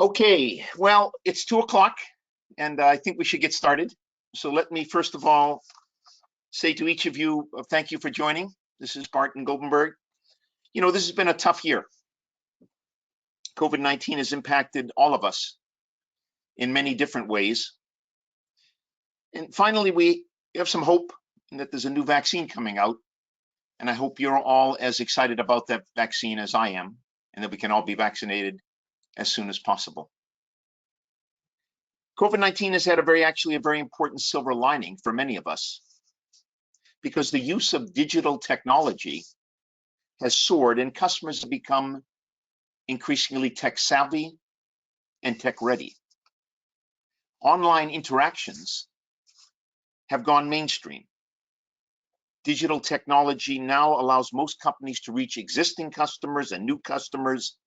Okay, well, it's 2 o'clock and I think we should get started. So let me first of all say to each of you, thank you for joining. This is Barton Goldenberg. You know, this has been a tough year. COVID-19 has impacted all of us in many different ways. And finally, we have some hope that there's a new vaccine coming out. And I hope you're all as excited about that vaccine as I am, and that we can all be vaccinated as soon as possible. COVID-19 has had a very important silver lining for many of us, because the use of digital technology has soared and customers have become increasingly tech savvy and tech ready. Online interactions have gone mainstream. Digital technology now allows most companies to reach existing customers and new customers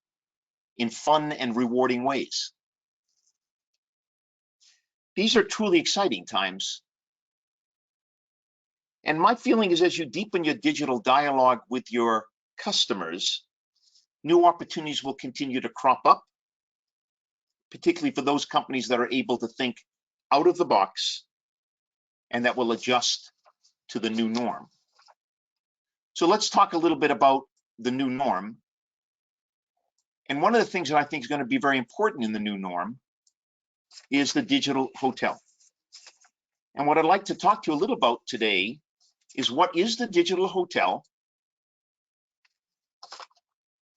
in fun and rewarding ways. These are truly exciting times. And my feeling is, as you deepen your digital dialogue with your customers, new opportunities will continue to crop up, particularly for those companies that are able to think out of the box and that will adjust to the new norm. So let's talk a little bit about the new norm. And one of the things that I think is going to be very important in the new norm is the digital hotel. And what I'd like to talk to you a little about today is, what is the digital hotel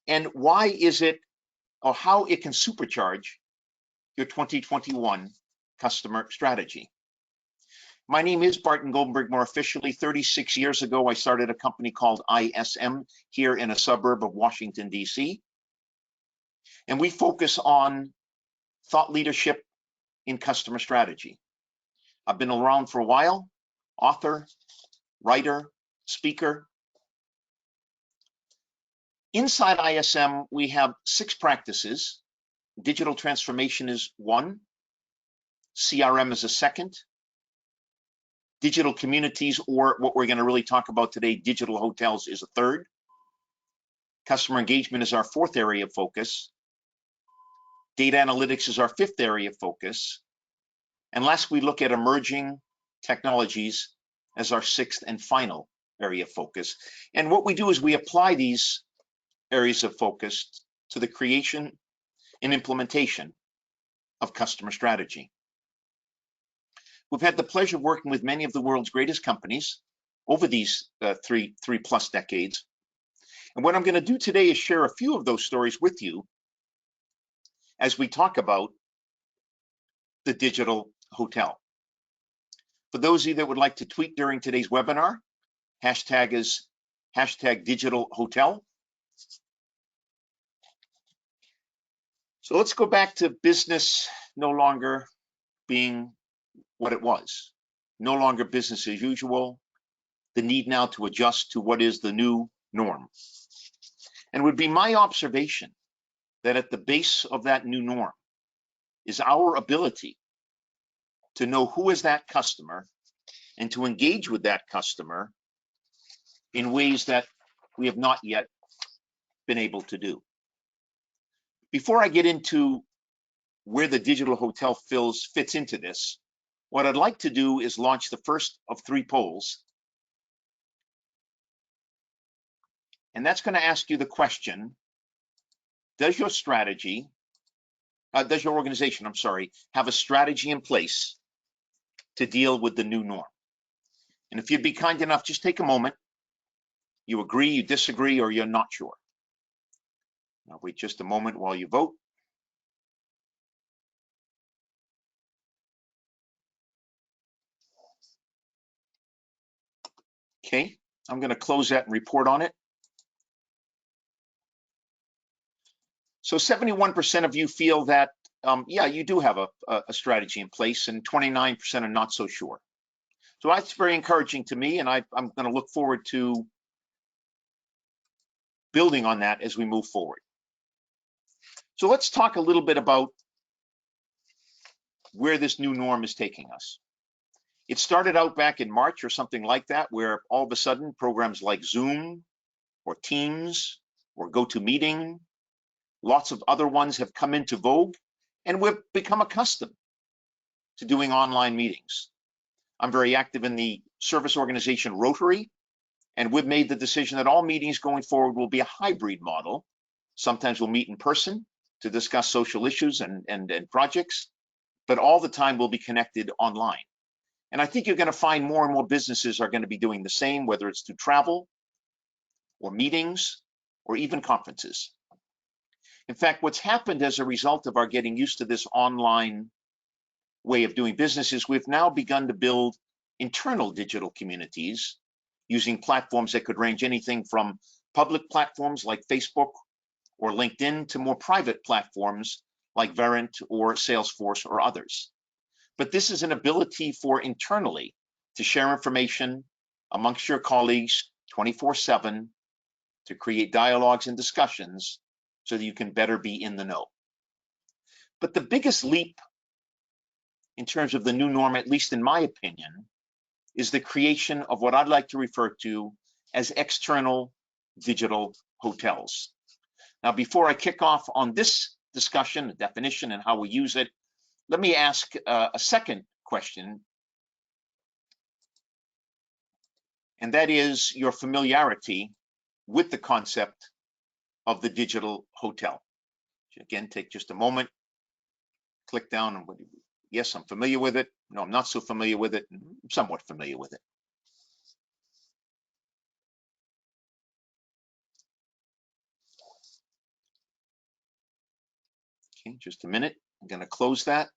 and why is it, or how it can supercharge your 2021 customer strategy. My name is Barton Goldenberg. More officially, 36 years ago, I started a company called ISM here in a suburb of Washington, D.C. And we focus on thought leadership in customer strategy. I've been around for a while, author, writer, speaker. Inside ISM, we have 6 practices. Digital transformation is 1. CRM is a 2nd. Digital communities, or what we're going to really talk about today, digital hotels, is a 3rd. Customer engagement is our 4th area of focus. Data analytics is our 5th area of focus. And last, we look at emerging technologies as our 6th and final area of focus. And what we do is we apply these areas of focus to the creation and implementation of customer strategy. We've had the pleasure of working with many of the world's greatest companies over these three plus decades. And what I'm going to do today is share a few of those stories with you as we talk about the digital hotel. For those of you that would like to tweet during today's webinar, hashtag is #digitalhotel. So let's go back to business no longer being what it was. No longer business as usual. The need now to adjust to what is the new norm. And it would be my observation that at the base of that new norm is our ability to know who is that customer and to engage with that customer in ways that we have not yet been able to do. Before I get into where the digital hotel fits into this, what I'd like to do is launch the first of 3 polls. And that's going to ask you the question, does your organization, have a strategy in place to deal with the new norm? And if you'd be kind enough, just take a moment. You agree, you disagree, or you're not sure. I'll wait just a moment while you vote. Okay, I'm going to close that and report on it. So 71% of you feel that, yeah, you do have a strategy in place, and 29% are not so sure. So that's very encouraging to me, and I'm going to look forward to building on that as we move forward. So let's talk a little bit about where this new norm is taking us. It started out back in March or something like that, where all of a sudden programs like Zoom or Teams or GoToMeeting, lots of other ones have come into vogue, And we've become accustomed to doing online meetings. I'm very active in the service organization Rotary, and we've made the decision that all meetings going forward will be a hybrid model. Sometimes we'll meet in person to discuss social issues and projects, but all the time we'll be connected online. And I think you're going to find more and more businesses are going to be doing the same, whether it's through travel or meetings or even conferences. In fact, what's happened as a result of our getting used to this online way of doing business is we've now begun to build internal digital communities using platforms that could range anything from public platforms like Facebook or LinkedIn to more private platforms like Verint or Salesforce or others. But this is an ability for internally to share information amongst your colleagues 24/7, to create dialogues and discussions so that you can better be in the know. But the biggest leap in terms of the new norm, at least in my opinion, is the creation of what I'd like to refer to as external digital hotels. Now, before I kick off on this discussion, the definition and how we use it, let me ask a second question, and that is your familiarity with the concept of the digital hotel. Again, take just a moment, click down, and yes, I'm familiar with it. No, I'm not so familiar with it. I'm somewhat familiar with it. Okay, just a minute. I'm going to close that.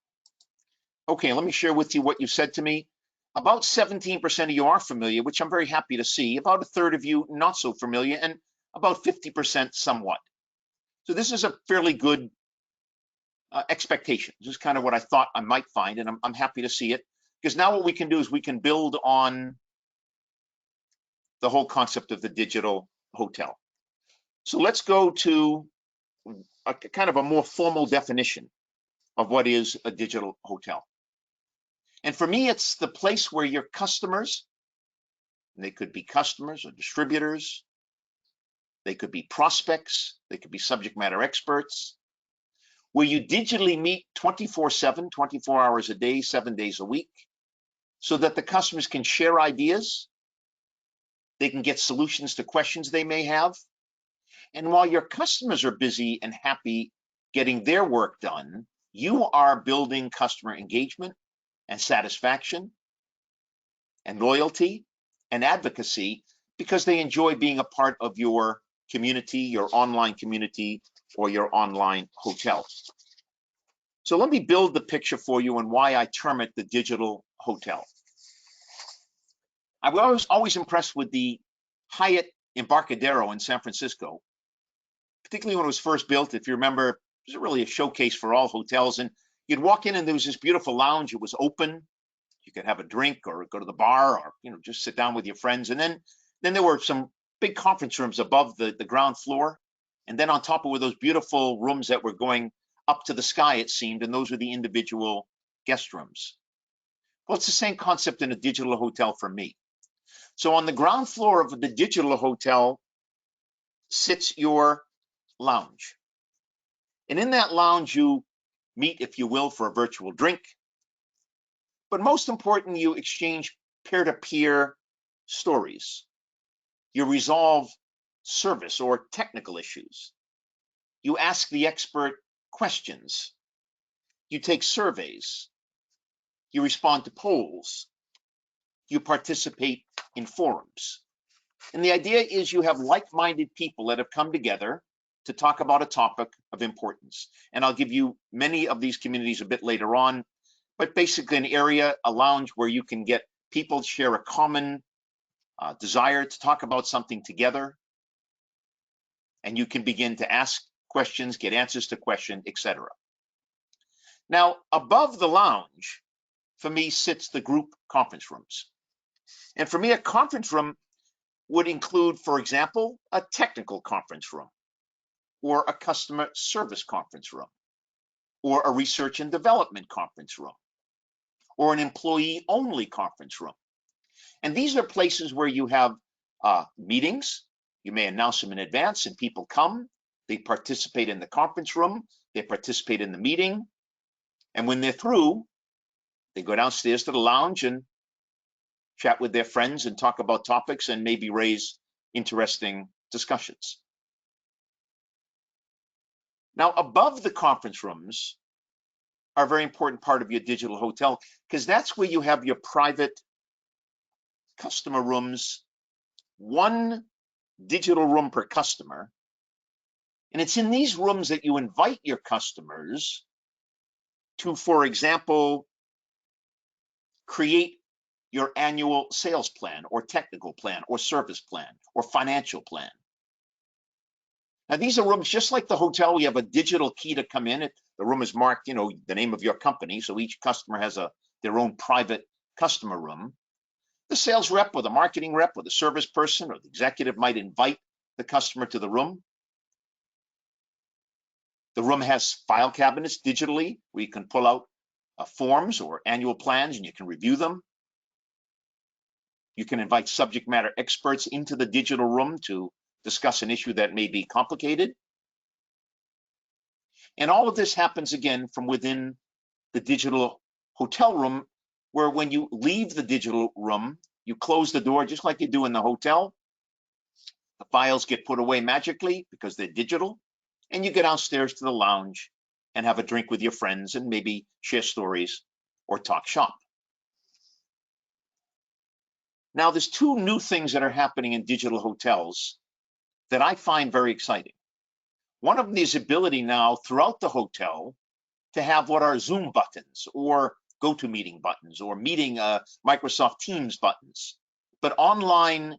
Okay, let me share with you what you said to me. About 17% of you are familiar, which I'm very happy to see. About a third of you not so familiar, and about 50% somewhat. So this is a fairly good expectation. This is kind of what I thought I might find, and I'm happy to see it, because now what we can do is we can build on the whole concept of the digital hotel. So let's go to a kind of a more formal definition of what is a digital hotel. And for me, it's the place where your customers, and they could be customers or distributors, they could be prospects, they could be subject matter experts, where you digitally meet 24/7, 24 hours a day, 7 days a week, so that the customers can share ideas, they can get solutions to questions they may have. And while your customers are busy and happy getting their work done, you are building customer engagement and satisfaction and loyalty and advocacy because they enjoy being a part of your community, your online community, or your online hotel. So let me build the picture for you and why I term it the digital hotel. I was always impressed with the Hyatt Embarcadero in San Francisco, particularly when it was first built. If you remember, it was really a showcase for all hotels, and you'd walk in and there was this beautiful lounge. It was open. You could have a drink or go to the bar or just sit down with your friends. And then there were some big conference rooms above the ground floor. And then on top of were those beautiful rooms that were going up to the sky, it seemed, and those were the individual guest rooms. Well, it's the same concept in a digital hotel for me. So on the ground floor of the digital hotel sits your lounge. And in that lounge, you meet, if you will, for a virtual drink. But most important, you exchange peer-to-peer stories. You resolve service or technical issues. You ask the expert questions. You take surveys. You respond to polls. You participate in forums. And the idea is you have like-minded people that have come together to talk about a topic of importance. And I'll give you many of these communities a bit later on, but basically an area, a lounge where you can get people to share a common desire to talk about something together. And you can begin to ask questions, get answers to questions, etc. Now, above the lounge, for me, sits the group conference rooms. And for me, a conference room would include, for example, a technical conference room, or a customer service conference room, or a research and development conference room, or an employee-only conference room. And these are places where you have meetings. You may announce them in advance, and people come. They participate in the conference room. They participate in the meeting. And when they're through, they go downstairs to the lounge and chat with their friends and talk about topics and maybe raise interesting discussions. Now, above the conference rooms are a very important part of your digital hotel, because that's where you have your private customer rooms, one digital room per customer. And it's in these rooms that you invite your customers to, for example, create your annual sales plan or technical plan or service plan or financial plan. Now, these are rooms just like the hotel. We have a digital key to come in. The room is marked, the name of your company. So each customer has their own private customer room. The sales rep or the marketing rep or the service person or the executive might invite the customer to the room. The room has file cabinets digitally where you can pull out forms or annual plans and you can review them. You can invite subject matter experts into the digital room to discuss an issue that may be complicated. And all of this happens again from within the digital hotel room, where when you leave the digital room, you close the door just like you do in the hotel. The files get put away magically because they're digital, and you get downstairs to the lounge and have a drink with your friends and maybe share stories or talk shop. Now, there's two new things that are happening in digital hotels that I find very exciting. One of them is the ability now throughout the hotel to have what are Zoom buttons or GoToMeeting buttons or meeting Microsoft Teams buttons, but online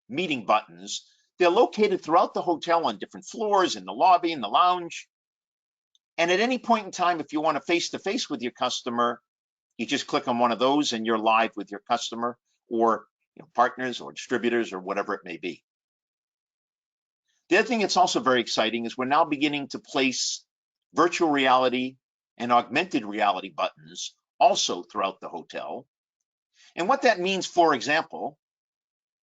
meeting buttons. They're located throughout the hotel on different floors, in the lobby, in the lounge. And at any point in time, if you want to face-to-face with your customer, you just click on one of those and you're live with your customer or partners or distributors or whatever it may be. The other thing that's also very exciting is we're now beginning to place virtual reality and augmented reality buttons also throughout the hotel. And what that means, for example,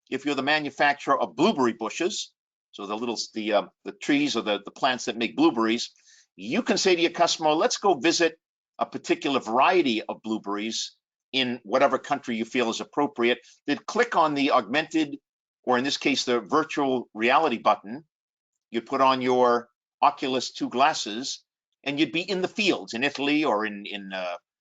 if you're the manufacturer of blueberry bushes, so the trees or the plants that make blueberries, you can say to your customer, let's go visit a particular variety of blueberries in whatever country you feel is appropriate. Then click on the augmented, or in this case, the virtual reality button. You'd put on your Oculus 2 glasses and you'd be in the fields in Italy or in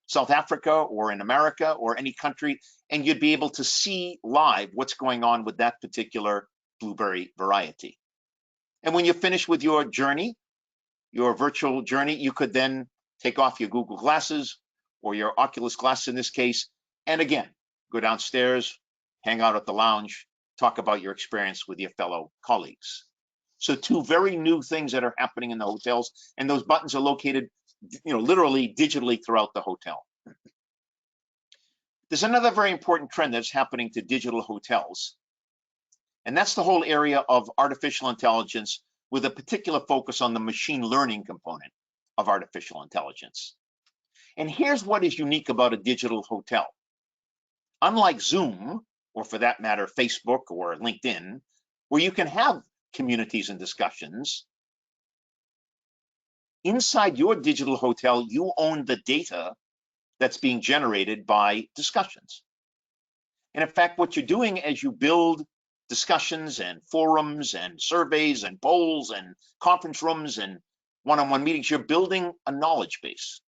South Africa or in America or any country, and you'd be able to see live what's going on with that particular blueberry variety. And when you're finished with your journey, your virtual journey, you could then take off your Google glasses or your Oculus glasses in this case, and again, go downstairs, hang out at the lounge, talk about your experience with your fellow colleagues. So two very new things that are happening in the hotels, and those buttons are located, literally digitally throughout the hotel. There's another very important trend that's happening to digital hotels, and that's the whole area of artificial intelligence with a particular focus on the machine learning component of artificial intelligence. And here's what is unique about a digital hotel. Unlike Zoom, or for that matter, Facebook or LinkedIn, where you can have communities and discussions, inside your digital hotel, you own the data that's being generated by discussions. And in fact, what you're doing as you build discussions and forums and surveys and polls and conference rooms and one-on-one meetings, you're building a knowledge base,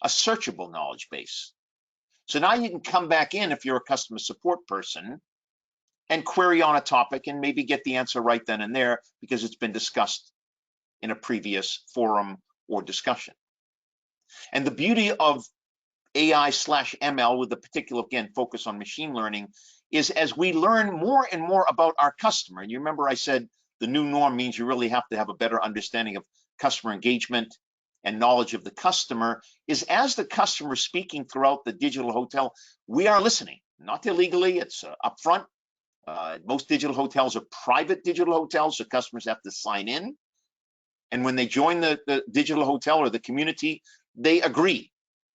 a searchable knowledge base. So now you can come back in if you're a customer support person and query on a topic and maybe get the answer right then and there because it's been discussed in a previous forum or discussion. And the beauty of AI/ML with the particular, again, focus on machine learning is as we learn more and more about our customer, and you remember I said the new norm means you really have to have a better understanding of customer engagement and knowledge of the customer, is as the customer is speaking throughout the digital hotel, we are listening, not illegally, it's upfront. Most digital hotels are private digital hotels, so customers have to sign in. And when they join the digital hotel or the community, they agree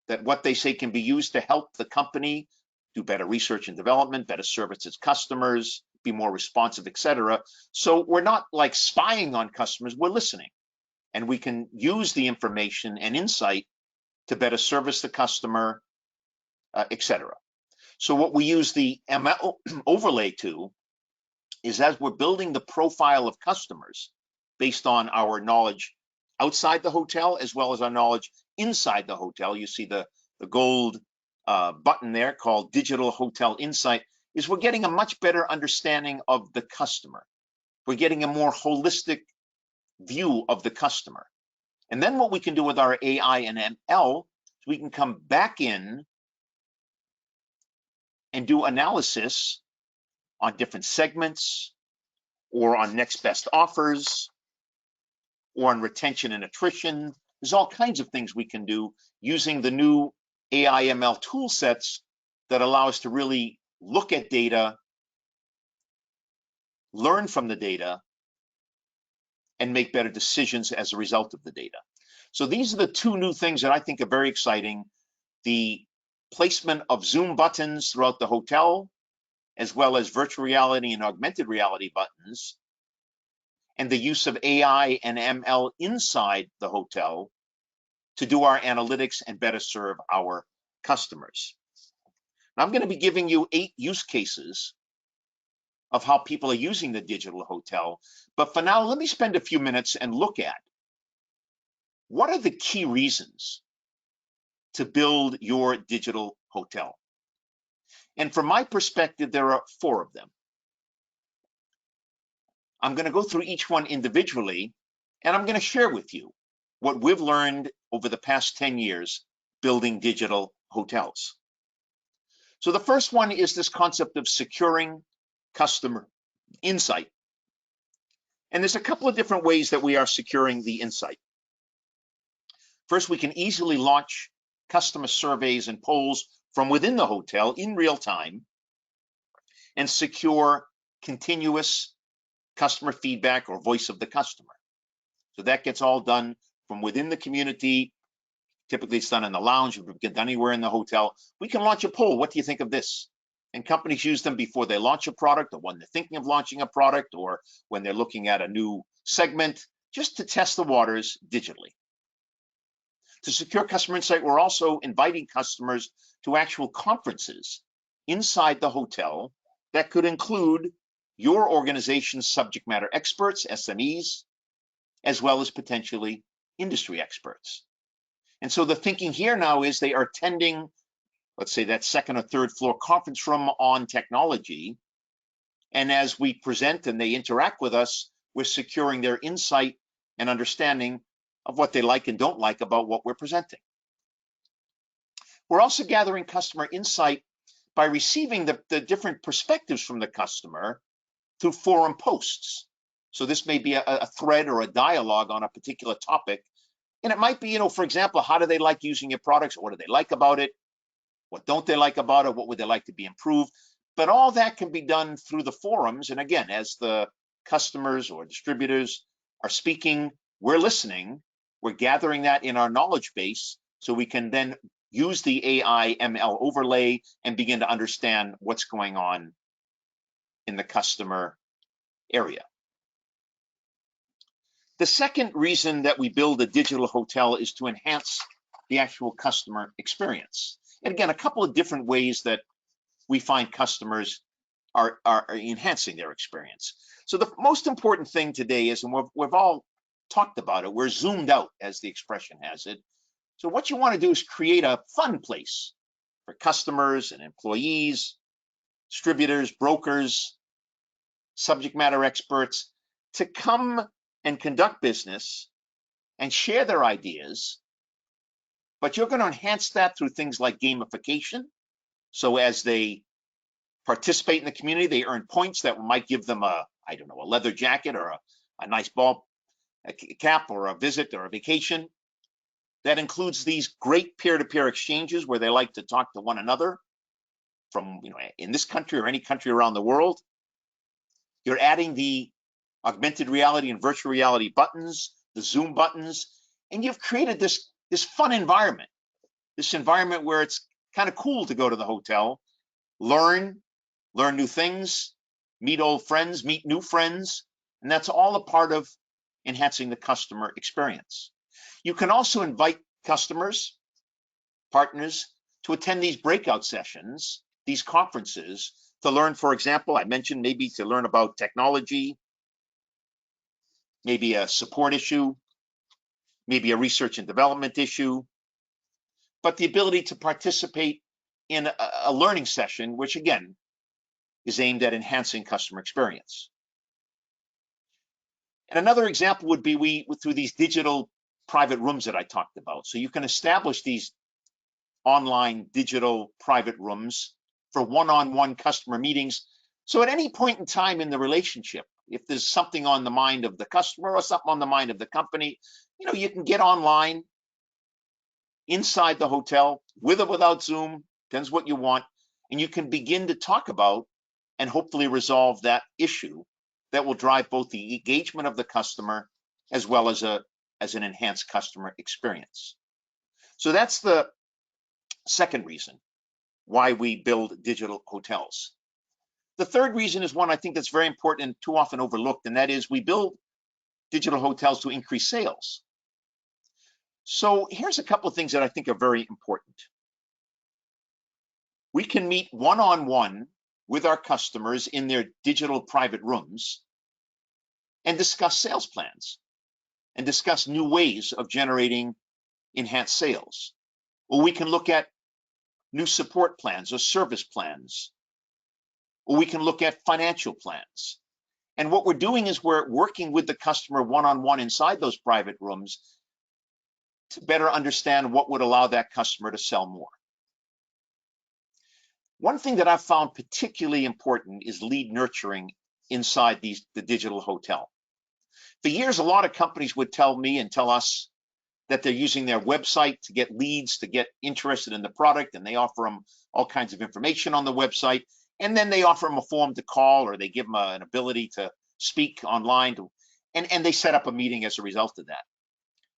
that what they say can be used to help the company do better research and development, better service its customers, be more responsive, etc. So we're not like spying on customers, we're listening. And we can use the information and insight to better service the customer, etc. So what we use the ML overlay to is, as we're building the profile of customers based on our knowledge outside the hotel as well as our knowledge inside the hotel. You see the gold button there called Digital Hotel Insight, is we're getting a much better understanding of the customer. We're getting a more holistic view of the customer. And then what we can do with our AI and ML, we can come back in and do analysis on different segments, or on next best offers, or on retention and attrition. There's all kinds of things we can do using the new AI ML tool sets that allow us to really look at data, learn from the data, and make better decisions as a result of the data. So these are the two new things that I think are very exciting: the placement of Zoom buttons throughout the hotel, as well as virtual reality and augmented reality buttons, and the use of AI and ML inside the hotel to do our analytics and better serve our customers. Now, I'm going to be giving you 8 use cases of how people are using the digital hotel. But for now, let me spend a few minutes and look at what are the key reasons to build your digital hotel. And from my perspective, there are 4 of them. I'm going to go through each one individually, and I'm going to share with you what we've learned over the past 10 years building digital hotels. So the first one is this concept of securing customer insight. And there's a couple of different ways that we are securing the insight. First, we can easily launch customer surveys and polls from within the hotel in real time and secure continuous customer feedback or voice of the customer. So that gets all done from within the community. Typically it's done in the lounge, it can get done anywhere in the hotel. We can launch a poll. What do you think of this? And companies use them before they launch a product, or when they're thinking of launching a product, or when they're looking at a new segment, just to test the waters digitally. To secure customer insight, we're also inviting customers to actual conferences inside the hotel that could include your organization's subject matter experts, SMEs, as well as potentially industry experts. And so the thinking here now is they are attending, let's say, that second or third floor conference room on technology. And as we present and they interact with us, we're securing their insight and understanding of what they like and don't like about what we're presenting. We're also gathering customer insight by receiving the different perspectives from the customer through forum posts. So this may be a thread or a dialogue on a particular topic. And it might be, for example, how do they like using your products? What do they like about it? What don't they like about it? What would they like to be improved? But all that can be done through the forums. And again, as the customers or distributors are speaking, we're listening, we're gathering that in our knowledge base, so we can then use the AI ML overlay and begin to understand what's going on in the customer area. The second reason that we build a digital hotel is to enhance the actual customer experience. And again, a couple of different ways that we find customers are enhancing their experience. So the most important thing today is, and we've all talked about it, we're zoomed out, as the expression has it. So what you want to do is create a fun place for customers and employees, distributors, brokers, subject matter experts to come and conduct business and share their ideas. But you're going to enhance that through things like gamification. So as they participate in the community, they earn points that might give them a leather jacket or a nice ball cap or a visit or a vacation. That includes these great peer-to-peer exchanges where they like to talk to one another from, in this country or any country around the world. You're adding the augmented reality and virtual reality buttons, the Zoom buttons, and you've created this fun environment, this environment where it's kind of cool to go to the hotel, learn new things, meet old friends, meet new friends, and that's all a part of enhancing the customer experience. You can also invite customers partners to attend these breakout sessions, these conferences, to learn, for example, I mentioned maybe to learn about technology, maybe a support issue, maybe a research and development issue, but the ability to participate in a learning session, which again is aimed at enhancing customer experience. And another example would be through these digital private rooms that I talked about. So you can establish these online digital private rooms for one-on-one customer meetings. So at any point in time in the relationship, if there's something on the mind of the customer or something on the mind of the company, you can get online inside the hotel, with or without Zoom, depends what you want, and you can begin to talk about and hopefully resolve that issue that will drive both the engagement of the customer as well as an enhanced customer experience. So that's the second reason why we build digital hotels. The third reason is one I think that's very important and too often overlooked, and that is we build digital hotels to increase sales. So here's a couple of things that I think are very important. We can meet one-on-one with our customers in their digital private rooms and discuss sales plans and discuss new ways of generating enhanced sales. Or we can look at new support plans or service plans, or we can look at financial plans. And what we're doing is we're working with the customer one-on-one inside those private rooms to better understand what would allow that customer to sell more. One thing that I've found particularly important is lead nurturing inside the digital hotel. For years, a lot of companies would tell me and tell us that they're using their website to get leads, to get interested in the product, and they offer them all kinds of information on the website, and then they offer them a form to call, or they give them an ability to speak online, and they set up a meeting as a result of that.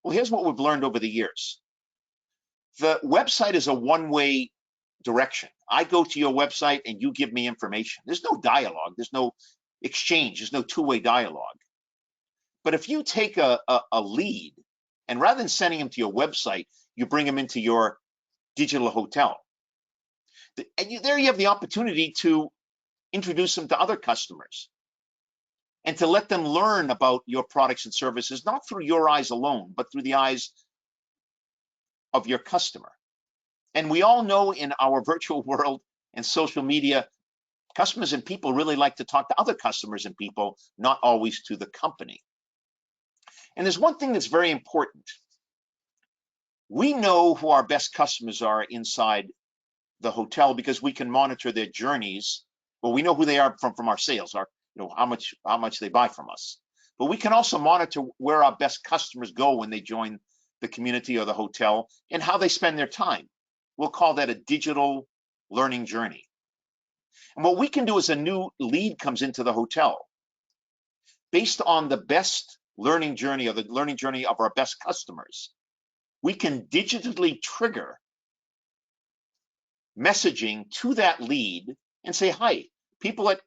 Well, here's what we've learned over the years. The website is a one-way direction. I go to your website and you give me information. There's no dialogue, there's no exchange, there's no two-way dialogue. But if you take a lead, and rather than sending them to your website, you bring them into your digital hotel, and there you have the opportunity to introduce them to other customers and to let them learn about your products and services, not through your eyes alone, but through the eyes of your customer. And we all know in our virtual world and social media, customers and people really like to talk to other customers and people, not always to the company. And there's one thing that's very important. We know who our best customers are inside the hotel because we can monitor their journeys. Well, we know who they are from our sales, how much they buy from us. But we can also monitor where our best customers go when they join the community or the hotel and how they spend their time. We'll call that a digital learning journey. And what we can do is a new lead comes into the hotel based on the best learning journey or the learning journey of our best customers. We can digitally trigger messaging to that lead and say, hi, people that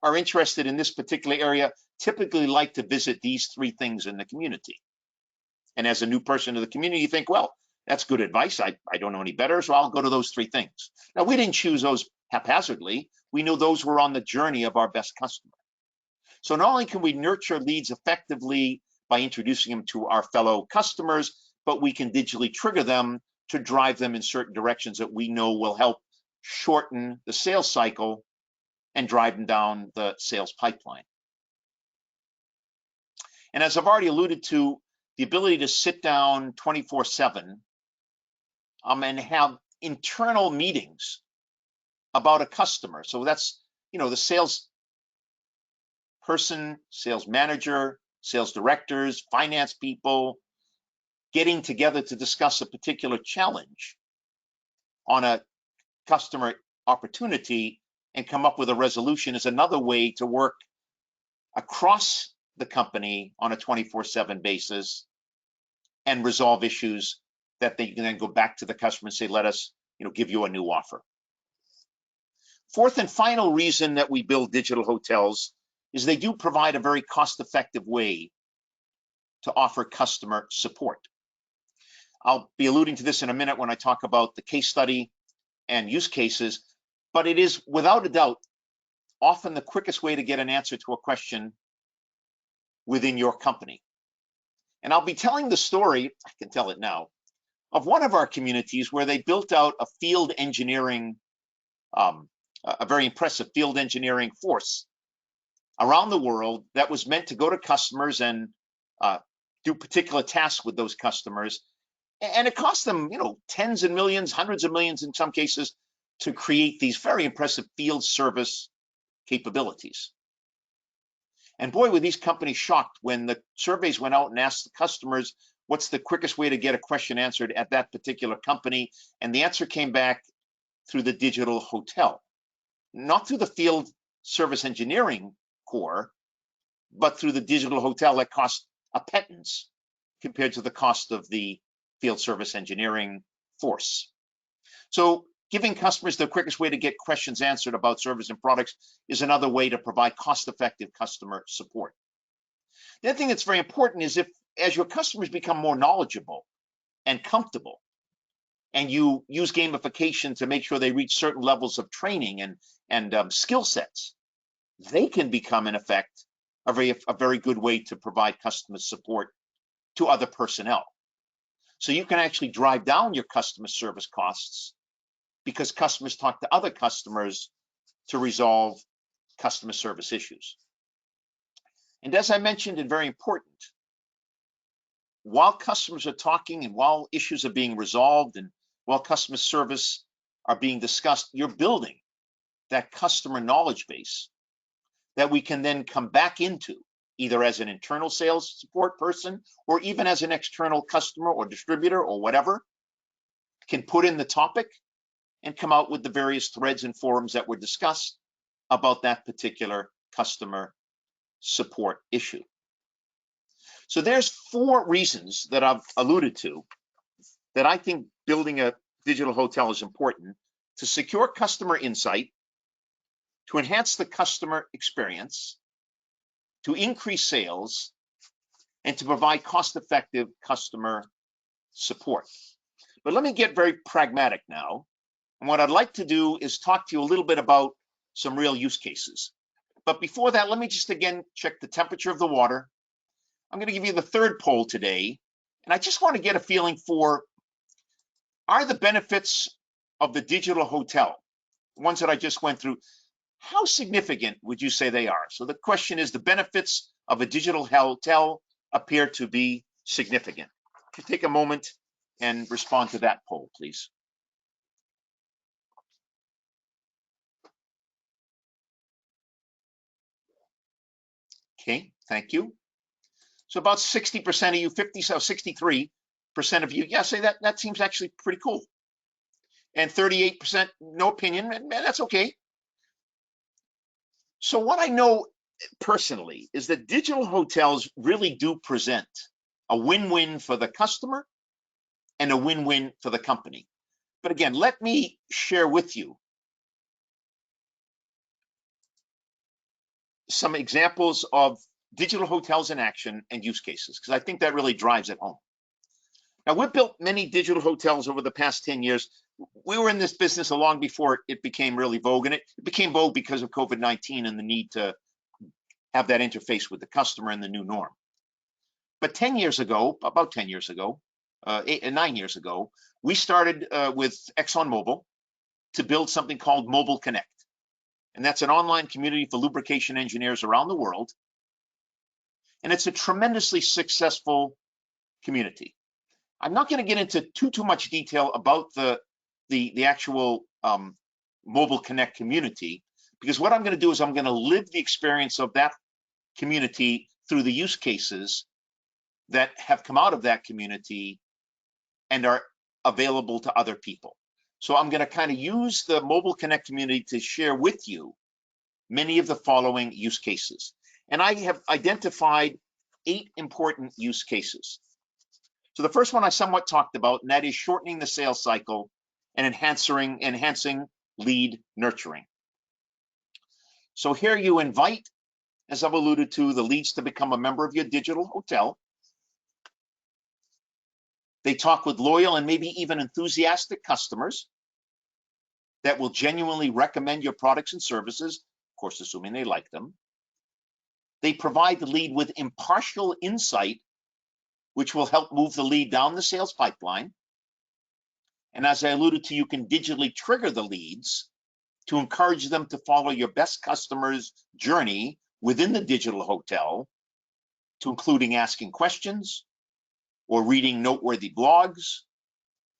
are interested in this particular area typically like to visit these 3 things in the community. And as a new person to the community, you think, well, that's good advice. I don't know any better, so I'll go to those 3 things. Now, we didn't choose those haphazardly. We knew those were on the journey of our best customer. So not only can we nurture leads effectively by introducing them to our fellow customers, but we can digitally trigger them to drive them in certain directions that we know will help shorten the sales cycle and drive them down the sales pipeline. And as I've already alluded to, the ability to sit down 24/7 and have internal meetings about a customer. So that's, the sales person, sales manager, sales directors, finance people, getting together to discuss a particular challenge on a customer opportunity and come up with a resolution is another way to work across the company on a 24/7 basis and resolve issues that they can then go back to the customer and say, let us give you a new offer. Fourth and final reason that we build digital hotels is they do provide a very cost-effective way to offer customer support. I'll be alluding to this in a minute when I talk about the case study and use cases, but it is without a doubt often the quickest way to get an answer to a question within your company. And I'll be telling the story, I can tell it now, of one of our communities where they built out a field engineering, a very impressive field engineering force around the world that was meant to go to customers and do particular tasks with those customers. And it cost them, tens of millions, hundreds of millions in some cases to create these very impressive field service capabilities. And boy, were these companies shocked when the surveys went out and asked the customers, what's the quickest way to get a question answered at that particular company? And the answer came back through the digital hotel, not through the field service engineering core, but through the digital hotel that cost a pittance compared to the cost of the field service engineering force. So giving customers the quickest way to get questions answered about service and products is another way to provide cost-effective customer support. The other thing that's very important is as your customers become more knowledgeable and comfortable, and you use gamification to make sure they reach certain levels of training and skill sets, they can become, in effect, a very good way to provide customer support to other personnel. So you can actually drive down your customer service costs because customers talk to other customers to resolve customer service issues. And as I mentioned, and very important, while customers are talking and while issues are being resolved and while customer service are being discussed, you're building that customer knowledge base that we can then come back into either as an internal sales support person or even as an external customer or distributor or whatever, can put in the topic and come out with the various threads and forums that were discussed about that particular customer support issue. So there's 4 reasons that I've alluded to that I think building a digital hotel is important: to secure customer insight, to enhance the customer experience, to increase sales, and to provide cost-effective customer support. But let me get very pragmatic now. And what I'd like to do is talk to you a little bit about some real use cases. But before that, let me just again check the temperature of the water. I'm going to give you the 3rd poll today. And I just want to get a feeling for, are the benefits of the digital hotel, the ones that I just went through, how significant would you say they are? So the question is, the benefits of a digital hotel appear to be significant. Could you take a moment and respond to that poll, please? Okay, thank you. So about 60% of you, 63% of you, yeah, say that seems actually pretty cool. And 38% no opinion, and that's okay. So what I know personally is that digital hotels really do present a win-win for the customer and a win-win for the company. But again, let me share with you some examples of digital hotels in action and use cases, because I think that really drives it home. Now, we've built many digital hotels over the past 10 years. We were in this business long before it became really vogue, and it became vogue because of COVID-19 and the need to have that interface with the customer and the new norm. But 10 years ago, about 10 years ago, 9 years ago, we started with ExxonMobil to build something called Mobile Connect. And that's an online community for lubrication engineers around the world. And it's a tremendously successful community. I'm not going to get into too much detail about the actual Mobile Connect community, because what I'm going to do is I'm going to live the experience of that community through the use cases that have come out of that community and are available to other people. So I'm going to kind of use the Mobile Connect community to share with you many of the following use cases. And I have identified 8 important use cases. So the first one I somewhat talked about, and that is shortening the sales cycle and enhancing lead nurturing. So here you invite, as I've alluded to, the leads to become a member of your digital hotel. They talk with loyal and maybe even enthusiastic customers that will genuinely recommend your products and services, of course, assuming they like them. They provide the lead with impartial insight, which will help move the lead down the sales pipeline. And as I alluded to, you can digitally trigger the leads to encourage them to follow your best customers' journey within the digital hotel, to including asking questions or reading noteworthy blogs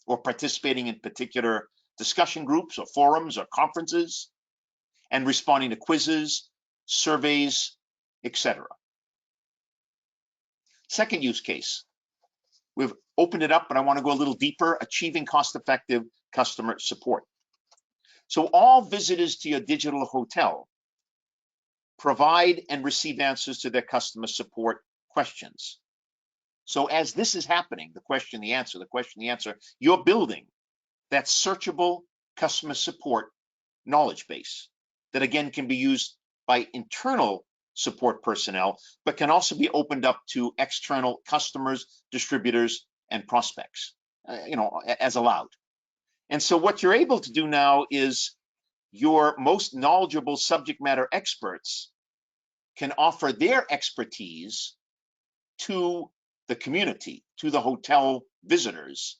or participating in particular discussion groups or forums or conferences and responding to quizzes, surveys, etc. Second use case, we've opened it up, but I want to go a little deeper, achieving cost-effective customer support. So all visitors to your digital hotel provide and receive answers to their customer support questions. So as this is happening, the question, the answer, the question, the answer, you're building that searchable customer support knowledge base that again can be used by internal support personnel, but can also be opened up to external customers, distributors, and prospects, as allowed. And so what you're able to do now is your most knowledgeable subject matter experts can offer their expertise to the community, to the hotel visitors.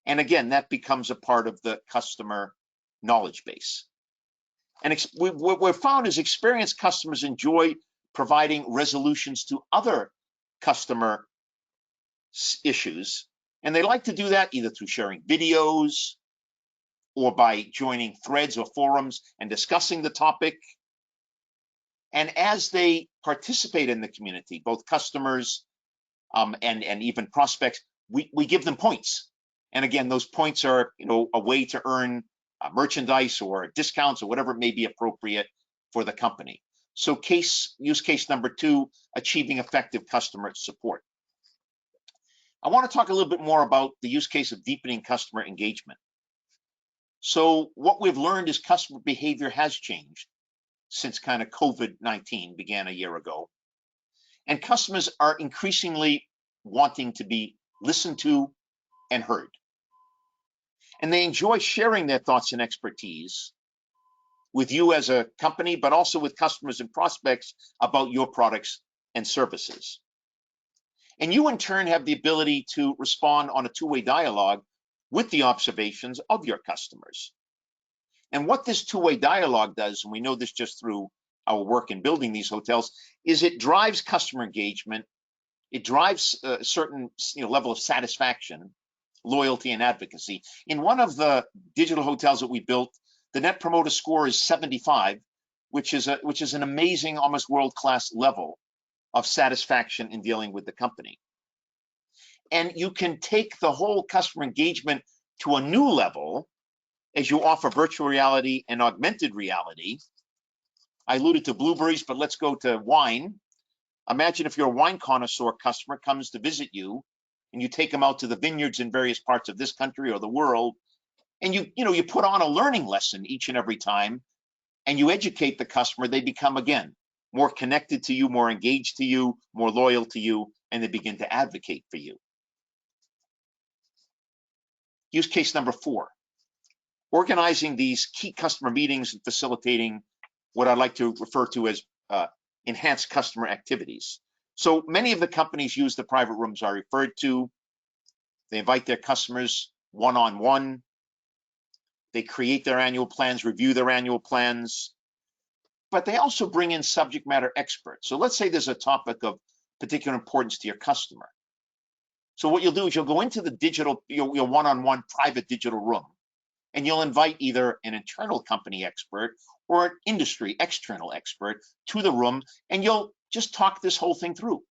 And again, that becomes a part of the customer knowledge base. And what we've found is experienced customers enjoy providing resolutions to other customer issues. And they like to do that either through sharing videos or by joining threads or forums and discussing the topic. And as they participate in the community, both customers and even prospects, we give them points. And again, those points are a way to earn merchandise or discounts or whatever it may be appropriate for the company. So use case number 2, achieving effective customer support. I want to talk a little bit more about the use case of deepening customer engagement. So what we've learned is customer behavior has changed since kind of COVID-19 began a year ago. And customers are increasingly wanting to be listened to and heard. And they enjoy sharing their thoughts and expertise with you as a company, but also with customers and prospects about your products and services. And you in turn have the ability to respond on a two-way dialogue with the observations of your customers. And what this two-way dialogue does, and we know this just through our work in building these hotels, is it drives customer engagement. It drives a certain level of satisfaction, loyalty, and advocacy. In one of the digital hotels that we built, the Net Promoter Score is 75, which is an amazing, almost world-class level of satisfaction in dealing with the company. And you can take the whole customer engagement to a new level as you offer virtual reality and augmented reality. I alluded to blueberries, but let's go to wine. Imagine if your wine connoisseur customer comes to visit you and you take them out to the vineyards in various parts of this country or the world, and you put on a learning lesson each and every time, and you educate the customer. They become, again, more connected to you, more engaged to you, more loyal to you, and they begin to advocate for you. Use case number 4, organizing these key customer meetings and facilitating what I'd like to refer to as enhanced customer activities. So many of the companies use the private rooms I referred to. They invite their customers one-on-one. They create their annual plans, review their annual plans, but they also bring in subject matter experts. So let's say there's a topic of particular importance to your customer. So what you'll do is you'll go into the digital, your one-on-one private digital room, and you'll invite either an internal company expert or an industry external expert to the room, and you'll just talk this whole thing through.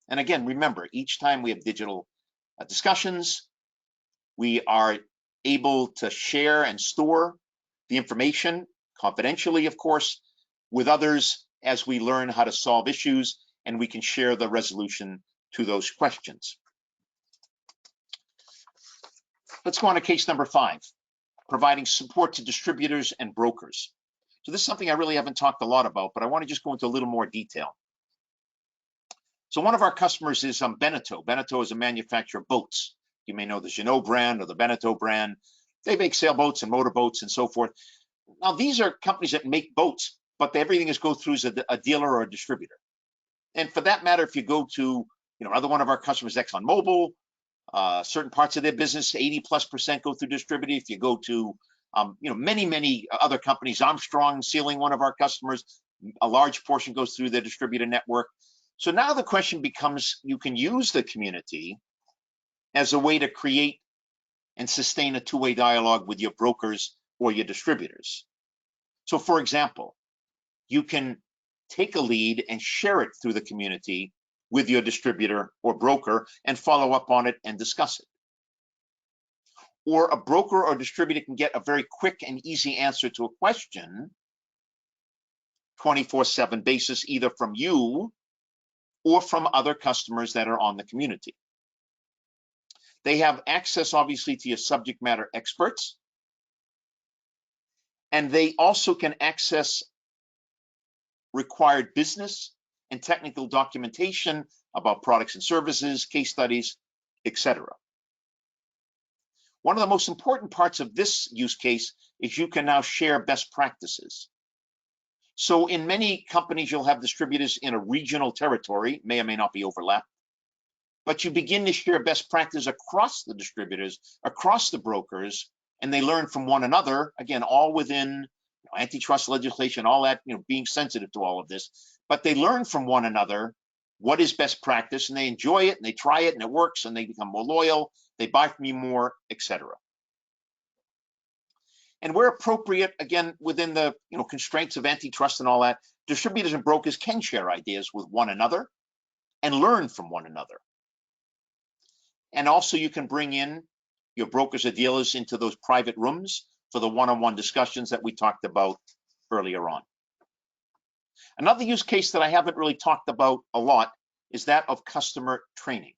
And again, remember, each time we have digital discussions, we are able to share and store the information confidentially, of course, with others as we learn how to solve issues, and we can share the resolution to those questions. Let's go on to case number 5, providing support to distributors and brokers. So this is something I really haven't talked a lot about, but I want to just go into a little more detail. So one of our customers is Beneteau. Beneteau is a manufacturer of boats. You may know the Jeanneau brand or the Beneteau brand. They make sailboats and motorboats and so forth. Now, these are companies that make boats, but everything is go through a dealer or a distributor. And for that matter, if you go to, another one of our customers, ExxonMobil, certain parts of their business, 80+% go through distributor. If you go to, many other companies, Armstrong Sealing, one of our customers, a large portion goes through their distributor network. So now the question becomes, you can use the community as a way to create and sustain a two-way dialogue with your brokers or your distributors. So for example, you can take a lead and share it through the community with your distributor or broker and follow up on it and discuss it. Or a broker or distributor can get a very quick and easy answer to a question, 24/7 basis, either from you or from other customers that are on the community. They have access, obviously, to your subject matter experts, and they also can access required business and technical documentation about products and services, case studies, etc. One of the most important parts of this use case is you can now share best practices. So in many companies, you'll have distributors in a regional territory, may or may not be overlapped, but you begin to share best practice across the distributors, across the brokers, and they learn from one another, again, all within antitrust legislation, all that, being sensitive to all of this, but they learn from one another what is best practice, and they enjoy it, and they try it, and it works, and they become more loyal, they buy from you more, etc. And where appropriate, again, within the constraints of antitrust and all that, distributors and brokers can share ideas with one another and learn from one another. And also you can bring in your brokers or dealers into those private rooms for the one-on-one discussions that we talked about earlier on. Another use case that I haven't really talked about a lot is that of customer training.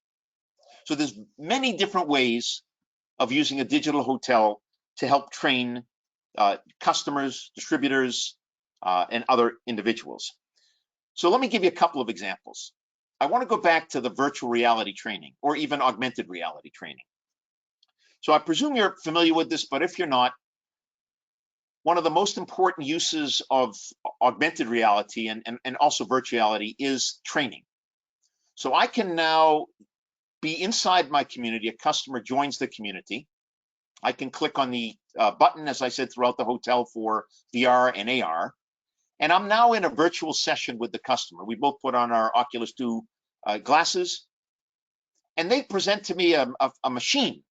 So there's many different ways of using a digital hotel to help train customers, distributors, and other individuals. So let me give you a couple of examples. I want to go back to the virtual reality training or even augmented reality training. So I presume you're familiar with this, but if you're not, one of the most important uses of augmented reality and also virtual reality is training. So I can now be inside my community. A customer joins the community. I can click on the button, as I said, throughout the hotel for VR and AR. And I'm now in a virtual session with the customer. We both put on our Oculus 2 glasses, and they present to me a machine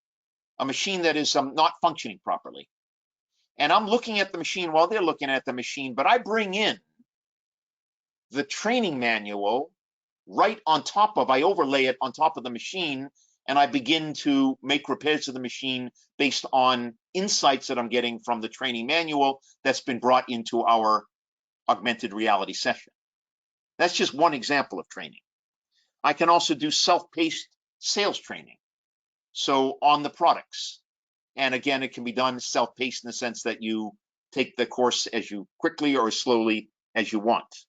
that is not functioning properly. And I'm looking at the machine while they're looking at the machine, but I bring in the training manual I overlay it on top of the machine, and I begin to make repairs to the machine based on insights that I'm getting from the training manual that's been brought into our augmented reality session. That's just one example of training. I can also do self-paced sales training, so on the products. And again, it can be done self-paced in the sense that you take the course as you quickly or as slowly as you want.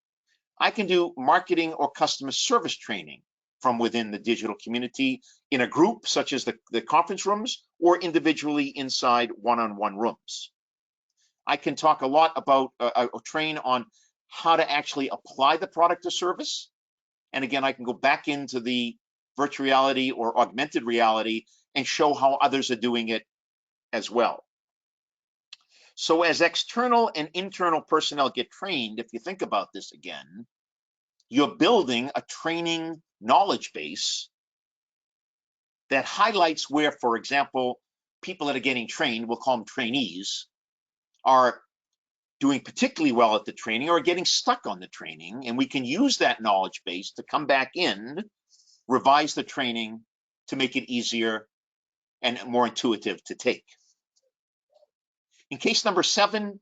I can do marketing or customer service training from within the digital community in a group, such as the conference rooms, or individually inside one-on-one rooms. I can talk a lot about or train on how to actually apply the product or service. And again, I can go back into the virtual reality or augmented reality and show how others are doing it as well. So as external and internal personnel get trained, if you think about this again, you're building a training knowledge base that highlights where, for example, people that are getting trained, we'll call them trainees, are doing particularly well at the training or getting stuck on the training. And we can use that knowledge base to come back in, revise the training to make it easier and more intuitive to take. In case number 7,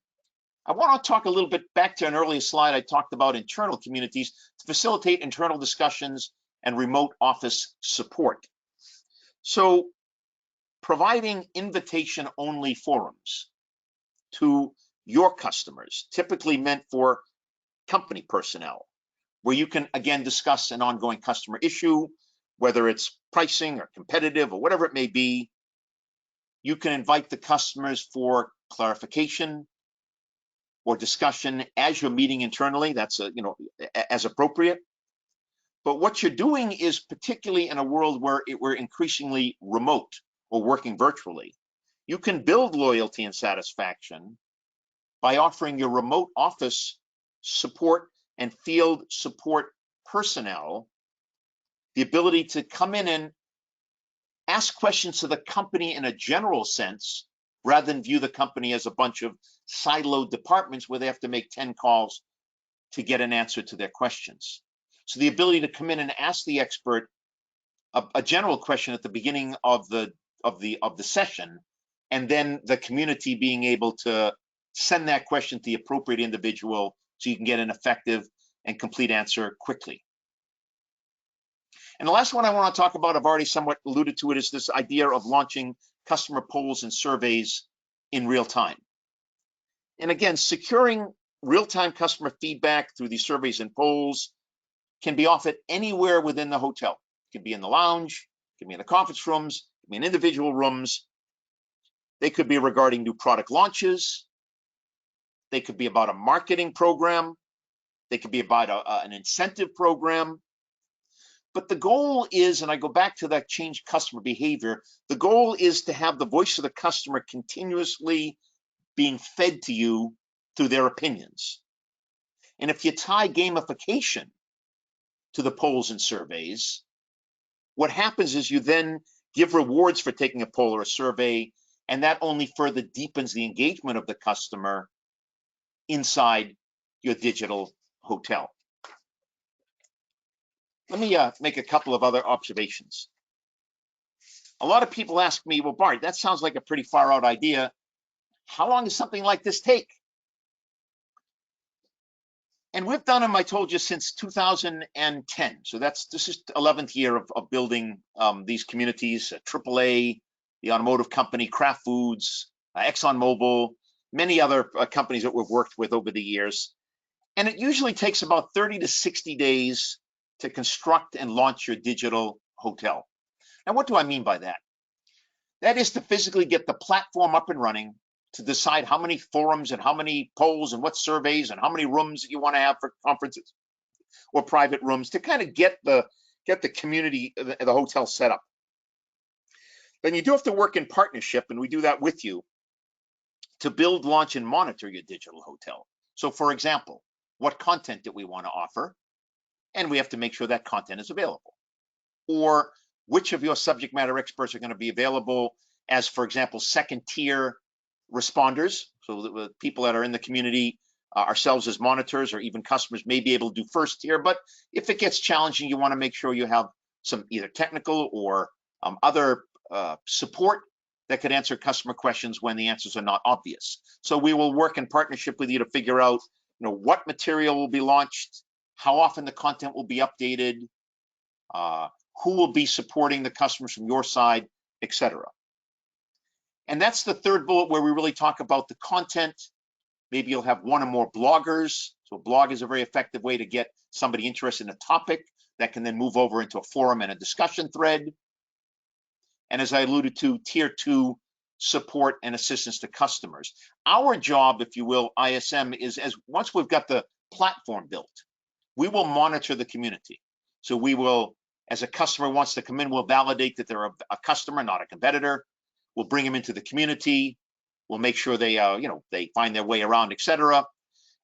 I want to talk a little bit back to an earlier slide. I talked about internal communities to facilitate internal discussions and remote office support. So providing invitation-only forums to your customers, typically meant for company personnel, where you can, again, discuss an ongoing customer issue, whether it's pricing or competitive or whatever it may be. You can invite the customers for clarification or discussion as you're meeting internally. That's as appropriate. But what you're doing is, particularly in a world where we're increasingly remote or working virtually, you can build loyalty and satisfaction by offering your remote office support and field support personnel the ability to come in and ask questions to the company in a general sense, rather than view the company as a bunch of siloed departments where they have to make 10 calls to get an answer to their questions. So the ability to come in and ask the expert a general question at the beginning of the session, and then the community being able to send that question to the appropriate individual so you can get an effective and complete answer quickly. And the last one I want to talk about, I've already somewhat alluded to it, is this idea of launching customer polls and surveys in real time. And again, securing real-time customer feedback through these surveys and polls can be offered anywhere within the hotel. It can be in the lounge, it can be in the conference rooms, it can be in individual rooms. They could be regarding new product launches. They could be about a marketing program. They could be about an incentive program. But the goal is, and I go back to that change customer behavior, the goal is to have the voice of the customer continuously being fed to you through their opinions. And if you tie gamification to the polls and surveys, what happens is you then give rewards for taking a poll or a survey, and that only further deepens the engagement of the customer inside your digital hotel. Let me make a couple of other observations. A lot of people ask me, well, Bart, that sounds like a pretty far out idea. How long does something like this take? And we've done them, I told you, since 2010. So this is the 11th year of building these communities, AAA, the automotive company, Kraft Foods, ExxonMobil, many other companies that we've worked with over the years. And it usually takes about 30 to 60 days to construct and launch your digital hotel. Now, what do I mean by that? That is to physically get the platform up and running, to decide how many forums and how many polls and what surveys and how many rooms you want to have for conferences or private rooms, to kind of get the community, the hotel set up. Then you do have to work in partnership, and we do that with you, to build, launch, and monitor your digital hotel. So for example, what content do we want to offer? And we have to make sure that content is available. Or which of your subject matter experts are going to be available as, for example, second tier responders. So the people that are in the community, ourselves as monitors, or even customers may be able to do first tier. But if it gets challenging, you want to make sure you have some either technical or other support that could answer customer questions when the answers are not obvious. So we will work in partnership with you to figure out, what material will be launched, how often the content will be updated, who will be supporting the customers from your side, etc. And that's the third bullet, where we really talk about the content. Maybe you'll have one or more bloggers. So a blog is a very effective way to get somebody interested in a topic that can then move over into a forum and a discussion thread. And as I alluded to, tier 2 support and assistance to customers. Our job, if you will, ISM, is once we've got the platform built, we will monitor the community. So we will, as a customer wants to come in, we'll validate that they're a customer, not a competitor. We'll bring them into the community. We'll make sure they, they find their way around, etc.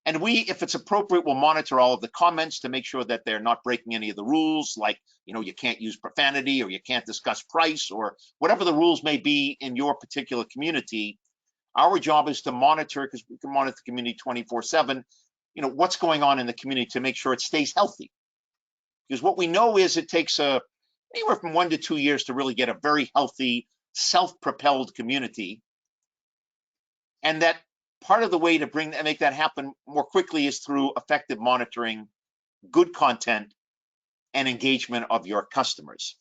And we, if it's appropriate, we'll monitor all of the comments to make sure that they're not breaking any of the rules, like, you can't use profanity, or you can't discuss price, or whatever the rules may be in your particular community. Our job is to monitor, because we can monitor the community 24/7, what's going on in the community to make sure it stays healthy. Because what we know is it takes anywhere from 1 to 2 years to really get a very healthy, self-propelled community. And that part of the way to make that happen more quickly is through effective monitoring, good content, and engagement of your customers.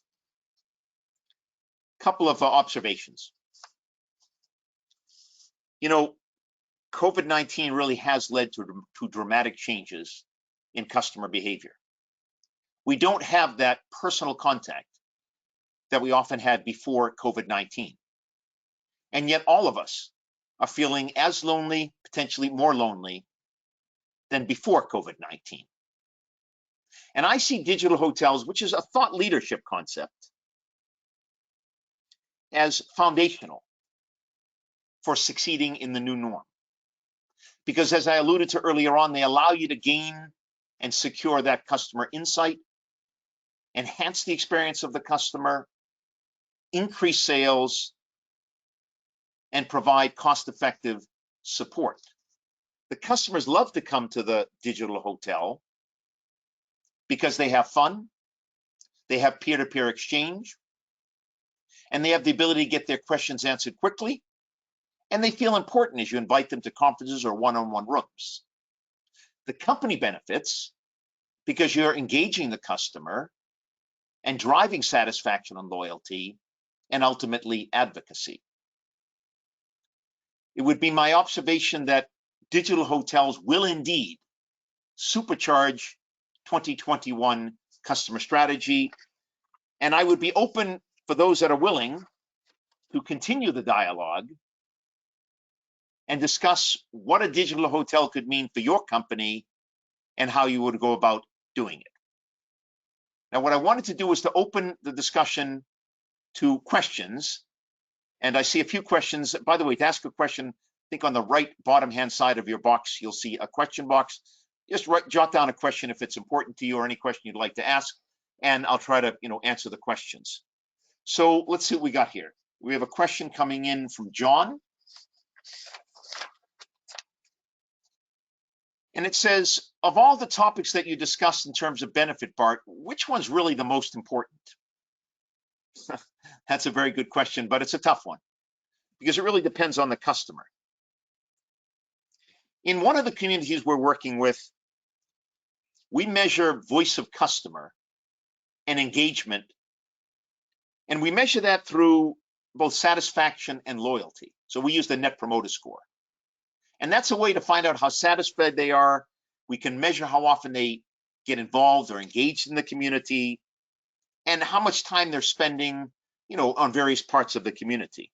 Couple of observations. COVID-19 really has led to dramatic changes in customer behavior. We don't have that personal contact that we often had before COVID-19. And yet all of us are feeling as lonely, potentially more lonely than before COVID-19. And I see digital hotels, which is a thought leadership concept, as foundational for succeeding in the new norm. Because as I alluded to earlier on, they allow you to gain and secure that customer insight, enhance the experience of the customer, increase sales, and provide cost-effective support. The customers love to come to the digital hotel because they have fun, they have peer-to-peer exchange, and they have the ability to get their questions answered quickly, and they feel important as you invite them to conferences or one-on-one rooms. The company benefits because you're engaging the customer and driving satisfaction and loyalty, and ultimately advocacy. It would be my observation that digital hotels will indeed supercharge 2021 customer strategy, and I would be open for those that are willing to continue the dialogue and discuss what a digital hotel could mean for your company and how you would go about doing it. Now, what I wanted to do was to open the discussion to questions, and I see a few questions. By the way, to ask a question, I think on the right bottom hand side of your box, you'll see a question box. Just jot down a question if it's important to you or any question you'd like to ask, and I'll try to answer the questions. So let's see what we got here. We have a question coming in from John. And it says, of all the topics that you discussed in terms of benefit, Bart, which one's really the most important? That's a very good question, but it's a tough one because it really depends on the customer. In one of the communities we're working with, we measure voice of customer and engagement, and we measure that through both satisfaction and loyalty. So we use the Net Promoter Score. And that's a way to find out how satisfied they are. We can measure how often they get involved or engaged in the community and how much time they're spending, on various parts of the community.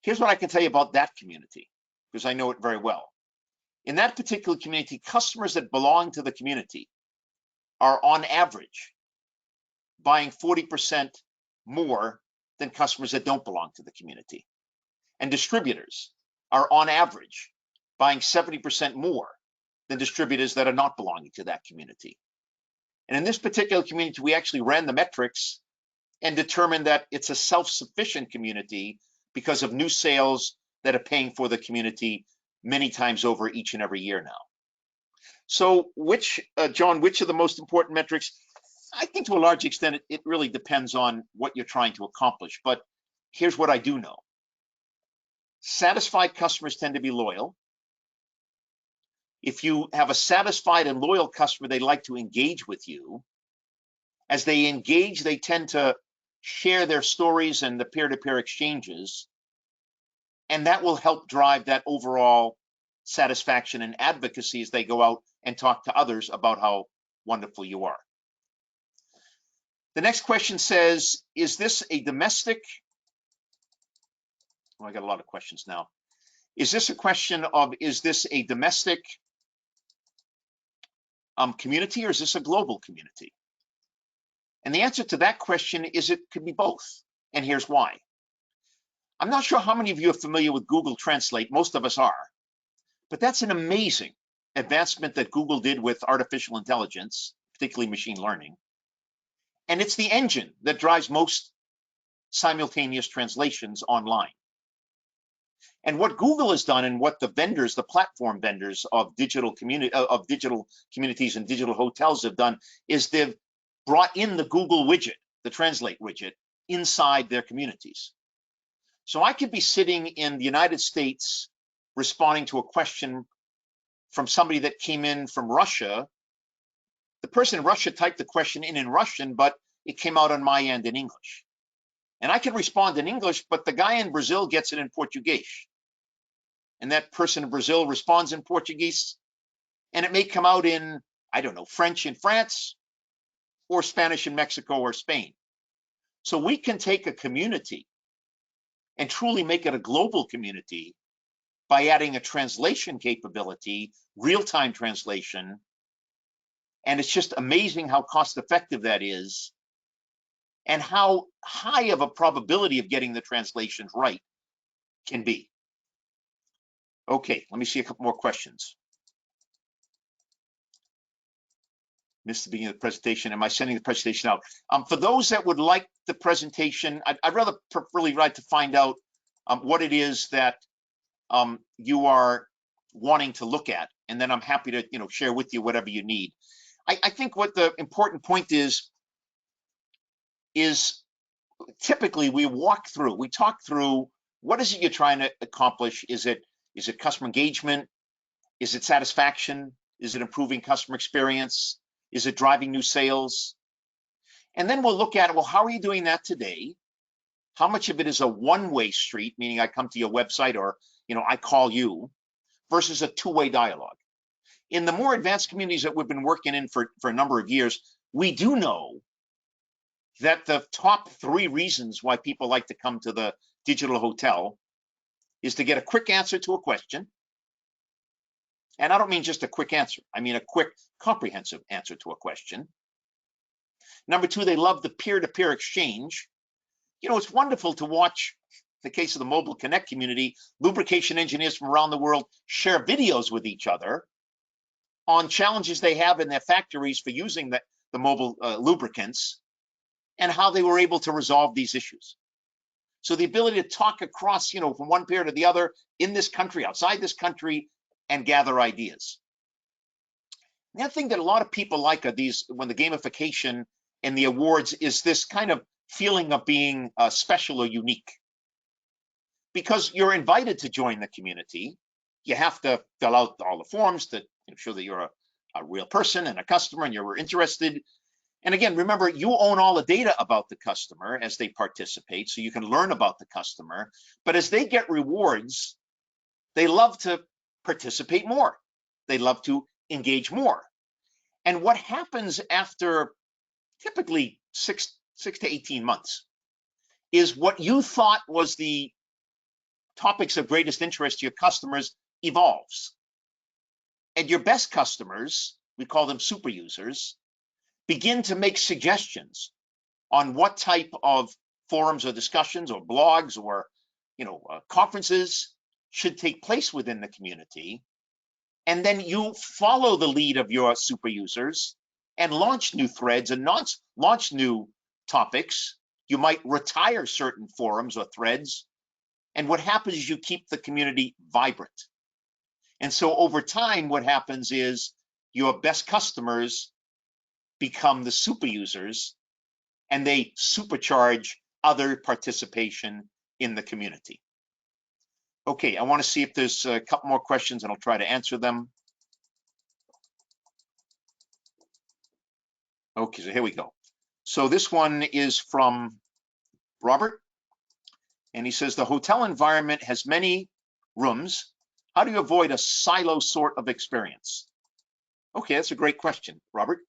Here's what I can tell you about that community, because I know it very well. In that particular community, customers that belong to the community are on average buying 40% more than customers that don't belong to the community. And distributors are on average buying 70% more than distributors that are not belonging to that community. And in this particular community, we actually ran the metrics and determined that it's a self-sufficient community because of new sales that are paying for the community many times over each and every year now. So John, which are the most important metrics? I think to a large extent, it really depends on what you're trying to accomplish. But here's what I do know. Satisfied customers tend to be loyal. If you have a satisfied and loyal customer, they like to engage with you. As they engage, they tend to share their stories and the peer-to-peer exchanges, and that will help drive that overall satisfaction and advocacy as they go out and talk to others about how wonderful you are. The next question says, is this a domestic? Oh, I got a lot of questions now. Is this a question of, is this a domestic community or is this a global community? And the answer to that question is it could be both. And here's why. I'm not sure how many of you are familiar with Google Translate. Most of us are. But that's an amazing advancement that Google did with artificial intelligence, particularly machine learning. And it's the engine that drives most simultaneous translations online. And what Google has done and what the vendors, the platform vendors of digital communities and digital hotels have done is they've brought in the Google widget, the Translate widget, inside their communities. So I could be sitting in the United States responding to a question from somebody that came in from Russia. The person in Russia typed the question in Russian, but it came out on my end in English. And I can respond in English, but the guy in Brazil gets it in Portuguese. And that person in Brazil responds in Portuguese, and it may come out in, I don't know, French in France, or Spanish in Mexico or Spain. So we can take a community and truly make it a global community by adding a translation capability, real-time translation. And it's just amazing how cost-effective that is and how high of a probability of getting the translations right can be. Okay, let me see a couple more questions. Missed the beginning of the presentation. Am I sending the presentation out? For those that would like the presentation, I'd rather really like to find out what it is that you are wanting to look at, and then I'm happy to share with you whatever you need. I think what the important point is typically we talk through what is it you're trying to accomplish. Is it customer engagement? Is it satisfaction? Is it improving customer experience? Is it driving new sales? And then we'll look at, well, how are you doing that today? How much of it is a one-way street, meaning I come to your website or I call you, versus a two-way dialogue? In the more advanced communities that we've been working in for a number of years, we do know that the top 3 reasons why people like to come to the digital hotel is to get a quick answer to a question. And I don't mean just a quick answer. I mean a quick, comprehensive answer to a question. Number 2, they love the peer-to-peer exchange. It's wonderful to watch the case of the Mobile Connect community. Lubrication engineers from around the world share videos with each other on challenges they have in their factories for using the mobile lubricants and how they were able to resolve these issues. So the ability to talk across, from one peer to the other in this country, outside this country, and gather ideas. The other thing that a lot of people like are when the gamification and the awards is this kind of feeling of being special or unique. Because you're invited to join the community, you have to fill out all the forms to show that you're a real person and a customer and you're interested. And again, remember, you own all the data about the customer as they participate, so you can learn about the customer. But as they get rewards, they love to participate more. They love to engage more. And what happens after typically 6 to 18 months is what you thought was the topics of greatest interest to your customers evolves. And your best customers, we call them super users, begin to make suggestions on what type of forums or discussions or blogs or conferences should take place within the community. And then you follow the lead of your super users and launch new threads and launch new topics. You might retire certain forums or threads. And what happens is you keep the community vibrant. And so over time, what happens is your best customers become the super users and they supercharge other participation in the community. Okay, I want to see if there's a couple more questions and I'll try to answer them. Okay, so here we go. So this one is from Robert, and he says, the hotel environment has many rooms. How do you avoid a silo sort of experience? Okay, that's a great question, Robert.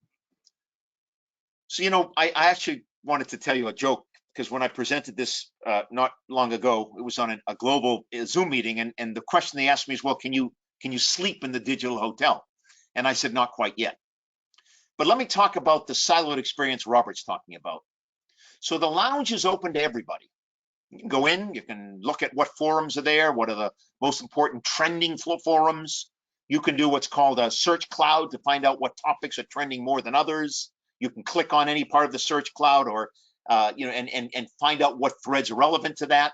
So, I actually wanted to tell you a joke, because when I presented this not long ago, it was on a global Zoom meeting, and the question they asked me is, well, can you sleep in the digital hotel? And I said, not quite yet. But let me talk about the siloed experience Robert's talking about. So the lounge is open to everybody. You can go in, you can look at what forums are there, what are the most important trending forums. You can do what's called a search cloud to find out what topics are trending more than others. You can click on any part of the search cloud or and find out what threads are relevant to that.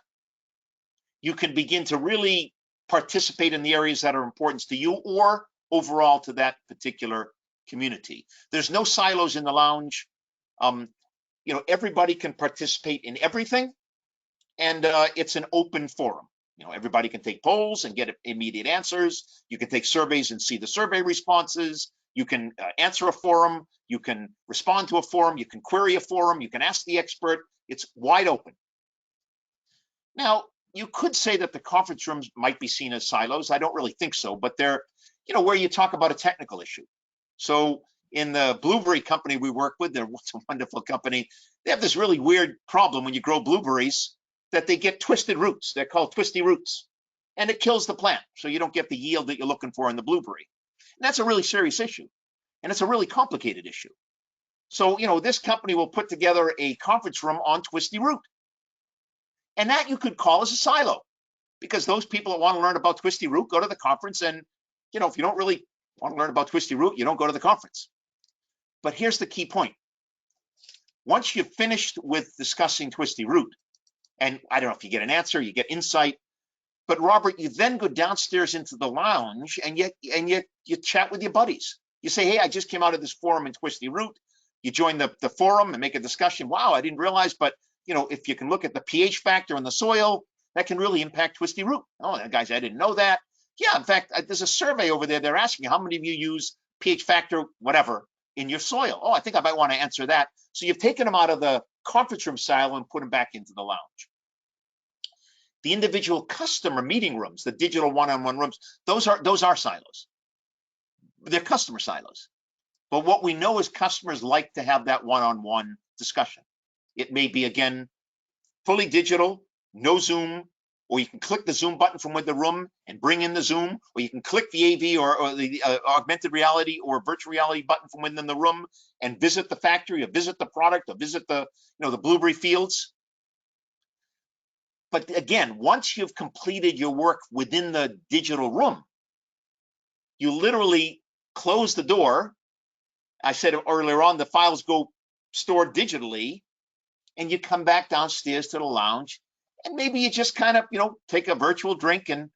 You can begin to really participate in the areas that are important to you or overall to that particular community. There's no silos in the lounge. Everybody can participate in everything, and it's an open forum. Everybody can take polls and get immediate answers. You can take surveys and see the survey responses. You can answer a forum. You can respond to a forum. You can query a forum. You can ask the expert. It's wide open. Now, you could say that the conference rooms might be seen as silos. I don't really think so, but they're, where you talk about a technical issue. So in the blueberry company we work with, they're a wonderful company. They have this really weird problem when you grow blueberries that they get twisted roots. They're called twisty roots, and it kills the plant. So you don't get the yield that you're looking for in the blueberry. And that's a really serious issue. And it's a really complicated issue. So, this company will put together a conference room on twisty root. And that you could call as a silo, because those people that want to learn about twisty root go to the conference. And, if you don't really want to learn about twisty root, you don't go to the conference. But here's the key point. Once you've finished with discussing twisty root, and I don't know if you get an answer, you get insight, but Robert, you then go downstairs into the lounge and you chat with your buddies. You say, hey, I just came out of this forum in twisty root. You join the forum and make a discussion. Wow, I didn't realize, but if you can look at the pH factor in the soil, that can really impact twisty root. Oh, guys, I didn't know that. Yeah, in fact, there's a survey over there. They're asking how many of you use pH factor, whatever, in your soil. Oh, I think I might want to answer that. So you've taken them out of the conference room silo and put them back into the lounge. The individual customer meeting rooms, the digital one-on-one rooms, those are silos. They're customer silos. But what we know is customers like to have that one-on-one discussion. It may be, again, fully digital, no Zoom, or you can click the Zoom button from within the room and bring in the Zoom, or you can click the AV or the augmented reality or virtual reality button from within the room and visit the factory or visit the product or visit the blueberry fields. But again, once you've completed your work within the digital room, you literally close the door. I said earlier on, the files go stored digitally, and you come back downstairs to the lounge, and maybe you just kind of, take a virtual drink and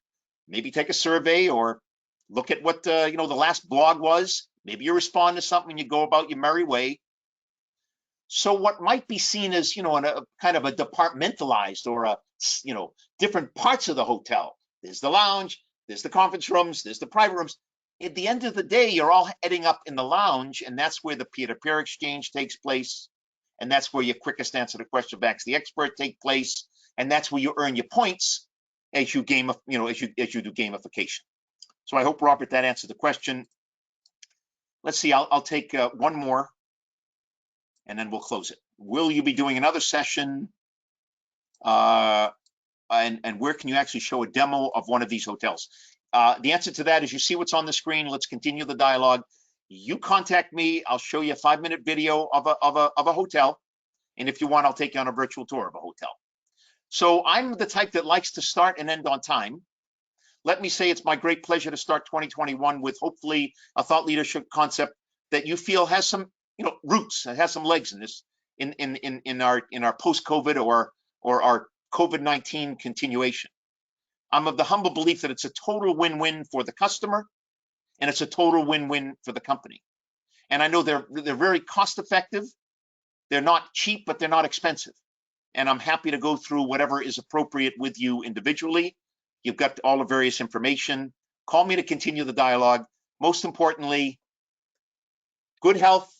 maybe take a survey or look at what, the last blog was. Maybe you respond to something and you go about your merry way. So what might be seen as, in a kind of a departmentalized or a, different parts of the hotel. There's the lounge, there's the conference rooms, there's the private rooms. At the end of the day, you're all heading up in the lounge, and that's where the peer-to-peer exchange takes place. And that's where your quickest answer to question back to the expert take place. And that's where you earn your points as you do gamification. So I hope, Robert, that answered the question. Let's see, I'll take one more and then we'll close it. Will you be doing another session? And where can you actually show a demo of one of these hotels? The answer to that is you see what's on the screen. Let's continue the dialogue. You contact me. I'll show you a 5-minute video of a hotel. And if you want, I'll take you on a virtual tour of a hotel. So I'm the type that likes to start and end on time. Let me say it's my great pleasure to start 2021 with hopefully a thought leadership concept that you feel has some roots, and has some legs in this in our post-COVID or our COVID-19 continuation. I'm of the humble belief that it's a total win-win for the customer, and it's a total win-win for the company. And I know they're very cost-effective. They're not cheap, but they're not expensive. And I'm happy to go through whatever is appropriate with you individually. You've got all the various information. Call me to continue the dialogue. Most importantly, good health,